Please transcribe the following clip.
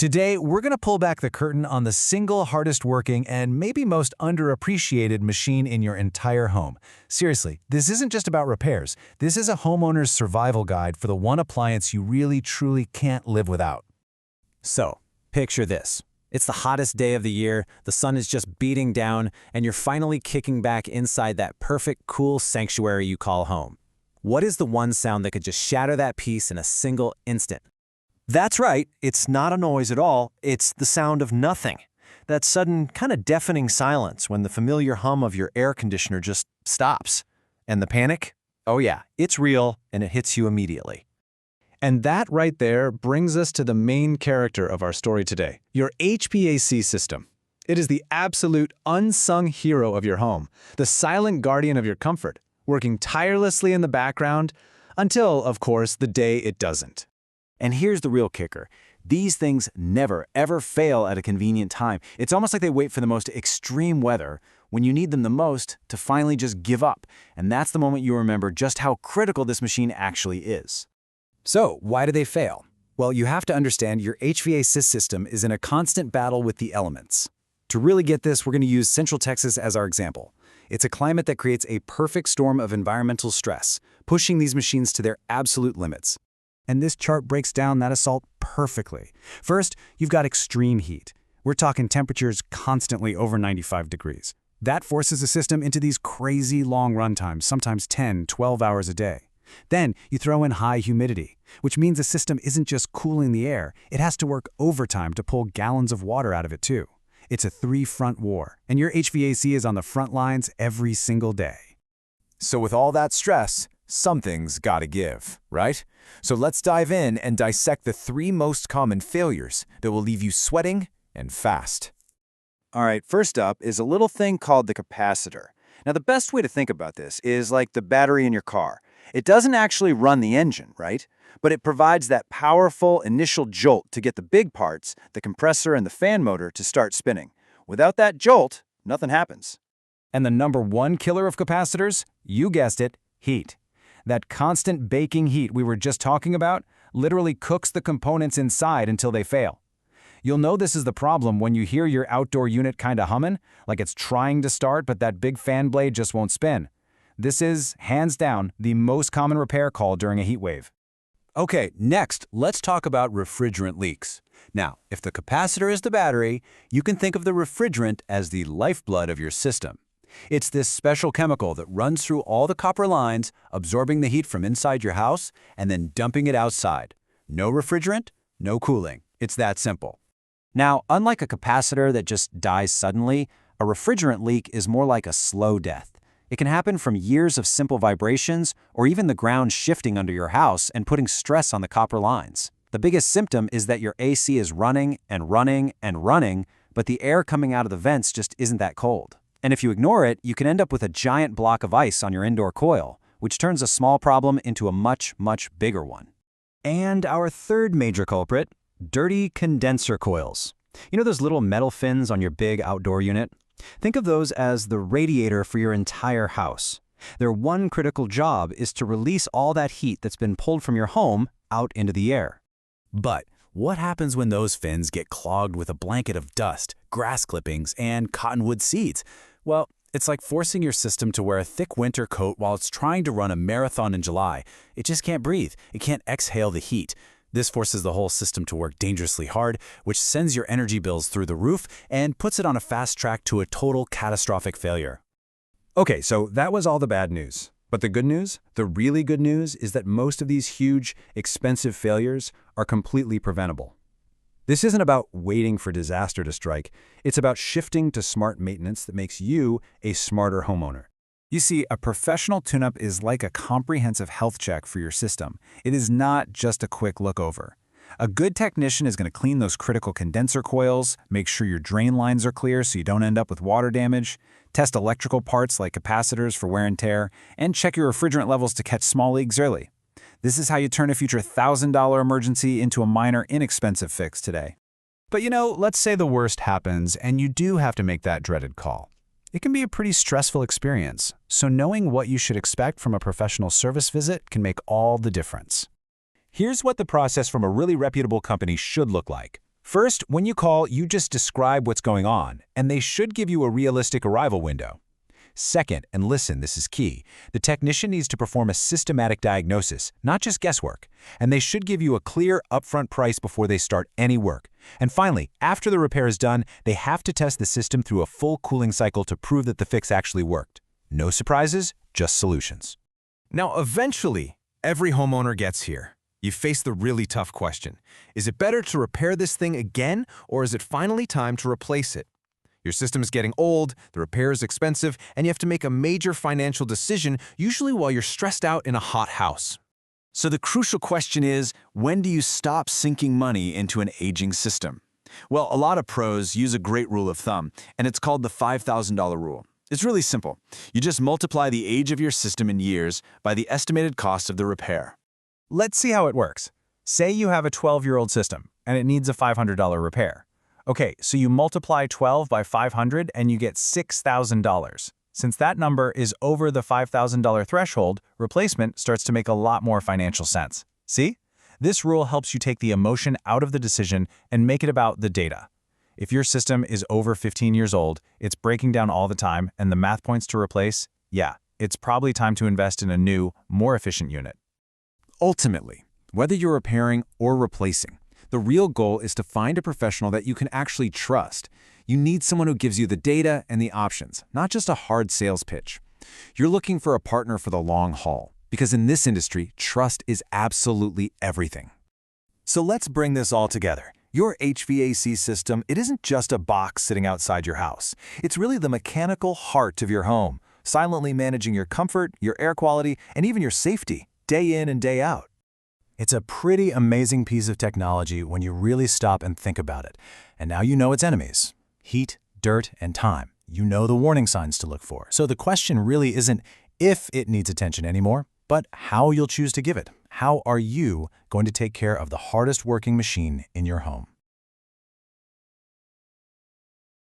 Today, we're going to pull back the curtain on the single hardest working and maybe most underappreciated machine in your entire home. Seriously, this isn't just about repairs. This is a homeowner's survival guide for the one appliance you really truly can't live without. So, picture this. It's the hottest day of the year, the sun is just beating down, and you're finally kicking back inside that perfect, cool sanctuary you call home. What is the one sound that could just shatter that peace in a single instant? That's right, it's not a noise at all, it's the sound of nothing. That sudden, kind of deafening silence when the familiar hum of your air conditioner just stops. And the panic? Oh yeah, it's real, and it hits you immediately. And that right there brings us to the main character of our story today, your HVAC system. It is the absolute unsung hero of your home, the silent guardian of your comfort, working tirelessly in the background until, of course, the day it doesn't. And here's the real kicker. These things never, ever fail at a convenient time. It's almost like they wait for the most extreme weather, when you need them the most, to finally just give up. And that's the moment you remember just how critical this machine actually is. So, why do they fail? Well, you have to understand your HVAC system is in a constant battle with the elements. To really get this, we're going to use Central Texas as our example. It's a climate that creates a perfect storm of environmental stress, pushing these machines to their absolute limits. And this chart breaks down that assault perfectly. First, you've got extreme heat. We're talking temperatures constantly over 95 degrees. That forces the system into these crazy long run times, sometimes 10, 12 hours a day. Then you throw in high humidity, which means the system isn't just cooling the air, it has to work overtime to pull gallons of water out of it too. It's a three-front war, and your HVAC is on the front lines every single day. So with all that stress, something's gotta give, right? So let's dive in and dissect the 3 most common failures that will leave you sweating and fast. All right, first up is a little thing called the capacitor. Now, the best way to think about this is like the battery in your car. It doesn't actually run the engine, right? But it provides that powerful initial jolt to get the big parts, the compressor and the fan motor, to start spinning. Without that jolt, nothing happens. And the number one killer of capacitors? You guessed it, heat. That constant baking heat we were just talking about literally cooks the components inside until they fail. You'll know this is the problem when you hear your outdoor unit kinda humming, like it's trying to start but that big fan blade just won't spin. This is, hands down, the most common repair call during a heat wave. Okay, next, let's talk about refrigerant leaks. Now, if the capacitor is the battery, you can think of the refrigerant as the lifeblood of your system. It's this special chemical that runs through all the copper lines, absorbing the heat from inside your house and then dumping it outside. No refrigerant, no cooling. It's that simple. Now, unlike a capacitor that just dies suddenly, a refrigerant leak is more like a slow death. It can happen from years of simple vibrations or even the ground shifting under your house and putting stress on the copper lines. The biggest symptom is that your AC is running and running and running, but the air coming out of the vents just isn't that cold. And if you ignore it, you can end up with a giant block of ice on your indoor coil, which turns a small problem into a much, much bigger one. And our third major culprit, dirty condenser coils. You know those little metal fins on your big outdoor unit? Think of those as the radiator for your entire house. Their one critical job is to release all that heat that's been pulled from your home out into the air. But what happens when those fins get clogged with a blanket of dust, grass clippings, and cottonwood seeds? Well, it's like forcing your system to wear a thick winter coat while it's trying to run a marathon in July. It just can't breathe. It can't exhale the heat. This forces the whole system to work dangerously hard, which sends your energy bills through the roof and puts it on a fast track to a total catastrophic failure. Okay, so that was all the bad news. But the good news, the really good news, is that most of these huge, expensive failures are completely preventable. This isn't about waiting for disaster to strike. It's about shifting to smart maintenance that makes you a smarter homeowner. You see, a professional tune-up is like a comprehensive health check for your system. It is not just a quick look over. A good technician is going to clean those critical condenser coils, make sure your drain lines are clear so you don't end up with water damage, test electrical parts like capacitors for wear and tear, and check your refrigerant levels to catch small leaks early. This is how you turn a future $1,000 emergency into a minor, inexpensive fix today. But you know, let's say the worst happens and you do have to make that dreaded call. It can be a pretty stressful experience, so knowing what you should expect from a professional service visit can make all the difference. Here's what the process from a really reputable company should look like. First, when you call, you just describe what's going on, and they should give you a realistic arrival window. Second, and listen, this is key, the technician needs to perform a systematic diagnosis, not just guesswork, and they should give you a clear, upfront price before they start any work. And finally, after the repair is done, they have to test the system through a full cooling cycle to prove that the fix actually worked. No surprises, just solutions. Now, eventually, every homeowner gets here. You face the really tough question. Is it better to repair this thing again, or is it finally time to replace it? Your system is getting old, the repair is expensive, and you have to make a major financial decision, usually while you're stressed out in a hot house. So the crucial question is, when do you stop sinking money into an aging system? Well, a lot of pros use a great rule of thumb, and it's called the $5,000 rule. It's really simple. You just multiply the age of your system in years by the estimated cost of the repair. Let's see how it works. Say you have a 12-year-old system, and it needs a $500 repair. Okay, so you multiply 12 by 500 and you get $6,000. Since that number is over the $5,000 threshold, replacement starts to make a lot more financial sense. See? This rule helps you take the emotion out of the decision and make it about the data. If your system is over 15 years old, it's breaking down all the time, and the math points to replace, yeah, it's probably time to invest in a new, more efficient unit. Ultimately, whether you're repairing or replacing, the real goal is to find a professional that you can actually trust. You need someone who gives you the data and the options, not just a hard sales pitch. You're looking for a partner for the long haul, because in this industry, trust is absolutely everything. So let's bring this all together. Your HVAC system, it isn't just a box sitting outside your house. It's really the mechanical heart of your home, silently managing your comfort, your air quality, and even your safety, day in and day out. It's a pretty amazing piece of technology when you really stop and think about it. And now you know its enemies: heat, dirt, and time. You know the warning signs to look for. So the question really isn't if it needs attention anymore, but how you'll choose to give it. How are you going to take care of the hardest working machine in your home?